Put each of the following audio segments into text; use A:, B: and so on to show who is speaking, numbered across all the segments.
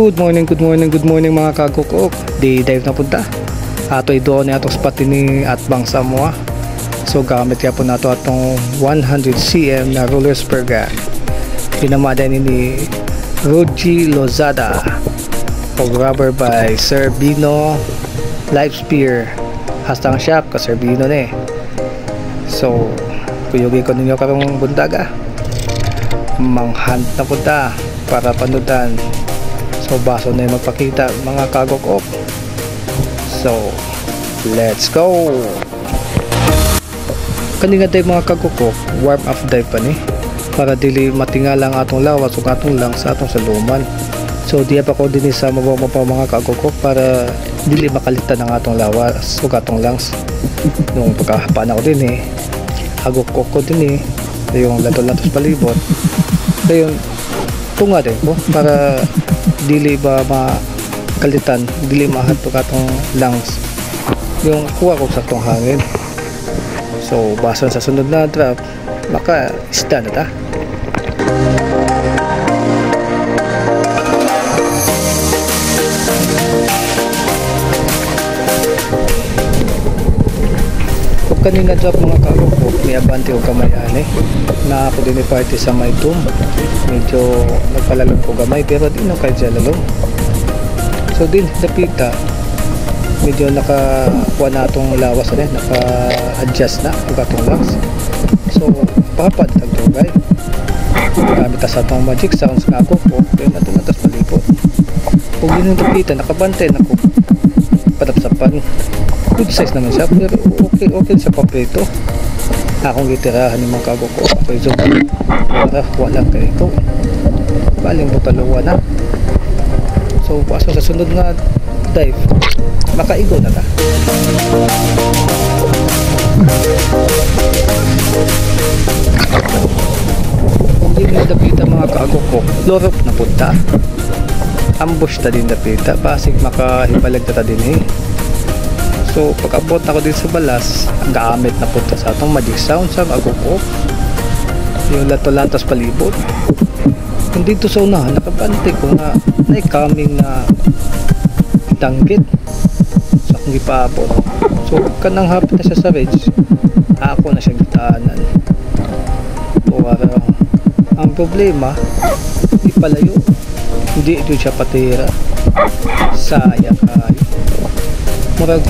A: Good morning mga kagukok. Di dive na punta. Ato doon ni atong spot ni at bang Samoa. So gamit ya po nato atong 100 cm na roller spurga. Pinamada ni Roji Lozada. Pag rubber by Sir Bino Live Spear. Hastang shop ka Sir Bino ni. So kuyugi ko ninyo karong bundaga. Manghunt na punta para panudan. So baso na yung magpakita mga kagukok. So let's go. Kanina tayo mga kagukok, warm up dive pa ni para dili matingala ang atong lawas ug atong lang sa atong saluman. So diya pa ko din sa mababaw mga kagukok para dili makalitan ang atong lawas ug atong lungs. Nung pagkahapan ako din agukok ko din yung lato-latos palibot. Dayon tunga din ko para dili ba makalitan, dili mahatok atong lungs yung kuha ko sa atong hangin. So basa sa sunod na drop maka isda na ta. Kung kanina drop mga kagukok may abante o kamayan na ako din party sa may tum. Medyo nagpalalong ko gamay pero di na kahit siya lalong. So din dapita medyo nakakuha na itong lawas naka-adjust na ang atong lungs. So papad tagtugay gamit sa itong magic sounds nga ako po kaya natunatas palipot. Kung din yung dapita nakabante na ko patapsapan. Good size naman siya pero okay sa paprito. Akong gitirahan ng mga kagukok ako yung zoom para wala kayo ito baling butaluwa na. So pasok sa sunod nga dive makaigo na ta. Hindi na dapita mga kagukok lorop na punta ambush ta din dapita pasig makahibalag ta din So pag-abot ako din sa balas, gamit na punta sa atong magic sound sa agukok. Yung lato-latas palibot. Hindi to sa unahan, nakabante ko na coming na tanggit sa akong gipaapot. So kanang hapit na siya sa ridge, ako na siya gitaanan. Ang problema, hindi palayo. Hindi ito siya patira. Sayang kayo. Murag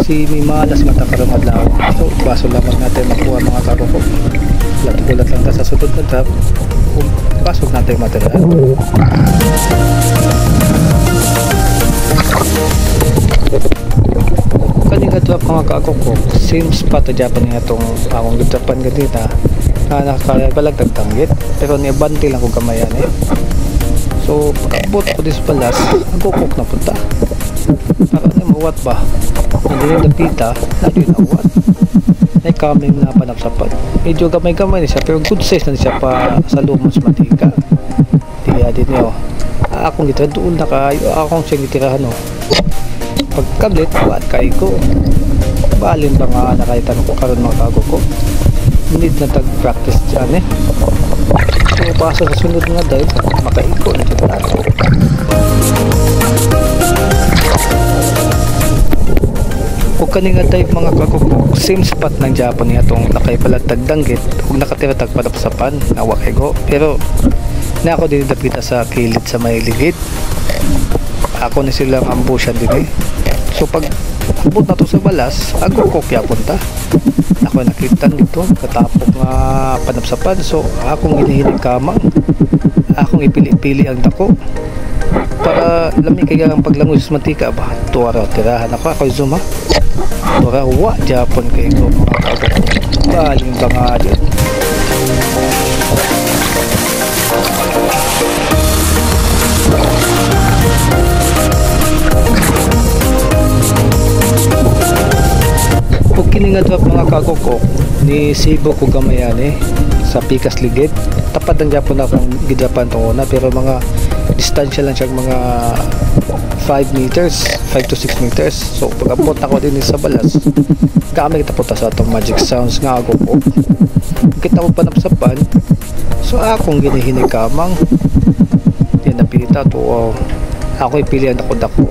A: si may malas matakarong adlaw. So baso lamang natin makuha mga kagukok. Lat-gulat lang ta sa sunod na drop. Pasok natin material. Kaninga drop mga kagukok. Same spot na Japan nga itong akong gitrapan ganita. Nakakabalag tagtanggit. Pero niabante lang ko kamayan So pag-abot ko dis palas, agukok na punta. Para na mawat ba? Hindi rin napita, lalo yung nawat. May coming na panapsapat. Medyo gamay-gamay na siya, pero good size na siya pa sa lumos matika. Tiya din niyo. Akong gitira doon na kayo, akong siyang gitirahan Pagkablit, wat kayo ko. Balin ba nga nakaitan ko karon mga kagukok? Need na tag-practice dyan So pasok sa sunod nga dive, makaiko na siya tato. Kung kaninga dive mga kagukok, same spot ng Japan niya itong nakaipalatag danggit kung nakatiratag patapsapan na wakego. Pero na ako din dapita sa kilid sa may ligid. Ako na silang ambusyan din So pag abot na to sa balas, agukok yapon ta. Ako nakita dito katapok nga panapsapan. So akong hinihilig kamang, akong ipili-pili ang dako para lami kaya ang paglangoy sa mantika ba. Tuwara tirahan ako zoom Tuwara wa Japon kay ko mga kagukok. Baling ba nga dyan. Kung kininga drop mga kagukok ni Sibo ko gamayan sa Pikas Ligid. Tapad ang Japon akong gidrapan to na pero mga distansya lang siya mga 5 meters, 5 to 6 meters. So pag-abot ako din sa balas, gamit kita punta sa atong magic sounds nga agukok. Kita ko panapsapan. So akong ginihinig kamang yan napita to Ako pilihan ako dako.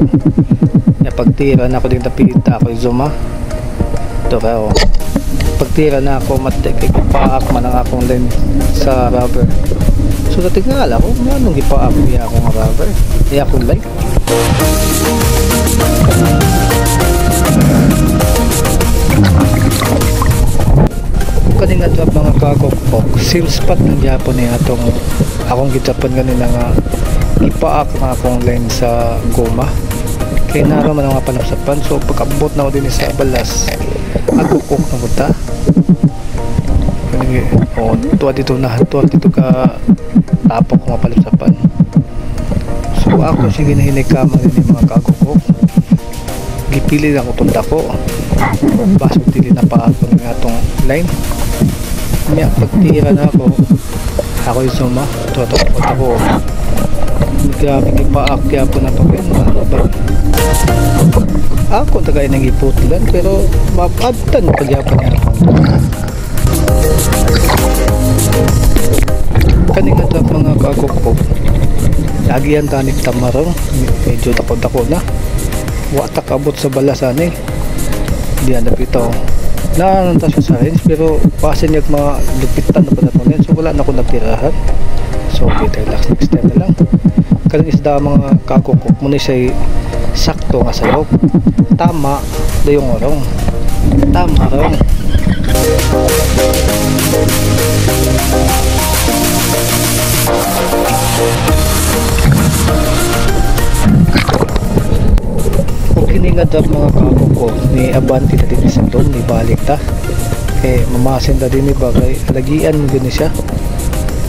A: Pagtira na ako din napita ako zuma. Ito raw. Pagtira na ako matik ipaak man ang akong line sa rubber. So natingala ko anong ipaak niya akong rubber. Iya akong line. Kanina job mga kagokpok same spot ng Japon niya atong akong gitapan kanina nga ipaak na akong line sa goma kaya naraman ang mga panapsapan. So pagkabot na ako din sa balas agukok na kuta tuwa dito na tuwa dito ka tapok mga panapsapan. So ako sige na hinikaman din yung mga kagukok gipili lang ko tunda ko baso dili na pa ako ng atong line niya pagtira na ako yung suma tuwa ako grabe ipaak kaya po na ito ako tagay nang iputlan pero mapabtan pagyapon niya kanina ito mga kagukok lagi yan tanik tamarong medyo dako-dako na watak abot sa balasan di hanap ito nananta siya sa range pero pasin niya mga lupitan na pa natin so wala na ako natirahan so okay relax next time na lang kaling isda mga kakukok muna siya sakto nga sa loob tama da yung orong tama rong kininga dap mga kakukok ni abanti na din sa doon ni balik ta mamasin na din ni bagay lagian mo din siya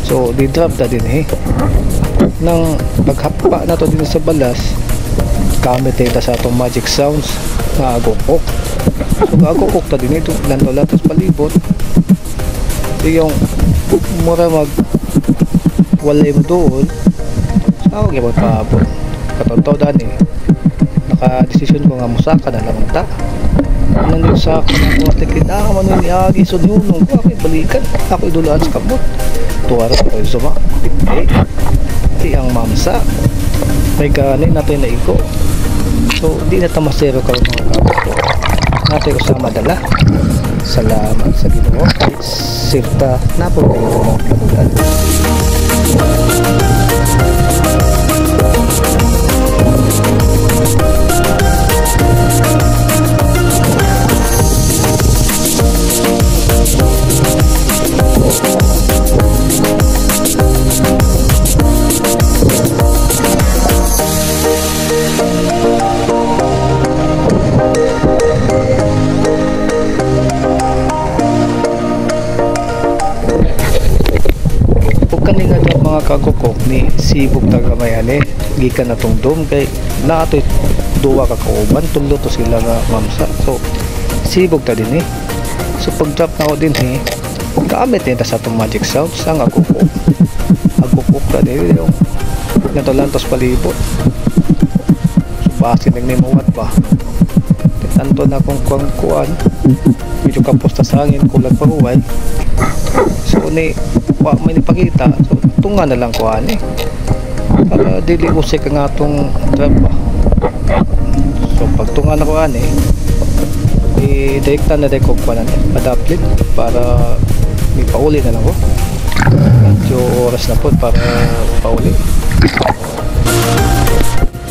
A: so di drop na din nang paghapa na to din sa balas gamit ta sa atong magic sounds nga agukok so agukok ta din ito lanto-lantos palibot yung mura mag walay mo doon sa ako magpaabot katonto dani naka-desisyon ko nga musaka na lang ta anong musaka na kung atikid man yung iagi so nunong ko ako'y balikan ako'y dulaan sa kabot tuwara ko yung suma ang mamsa may gani natin na iko so di na tamasero ka mga kapito natin ko sa madala salamat sa Ginoo kahit sirta na po kayo mga kabulan. Kanina daw mga kagukok ni sibog tagamayali gikan na tong dom kay naatoy duwa ka kauban tulo to sila nga mamsa so sibog ta din so pag drop na ako din gamit din ta sa tong magic sounds ang agukok ta din yung natolantos palibot so basin nang nimuwat pa tanto na kung kuan medyo kapos ta sa hangin kulag paruway so ni may nipakita so tunga na lang ko para dili usik ang atong drop so pag tunga na ko i-direkta na ko adapted para may pauli na lang ko medyo oras na po para pauli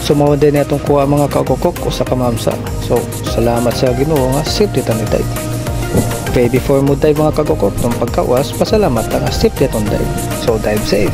A: so mao din itong kuha mga kakukok sa kamamsa so salamat sa Ginoo nga safety tanitay okay, before mo dive mga kagukok, nung pagkawas, pasalamat ang safety atong dive. So, dive safe.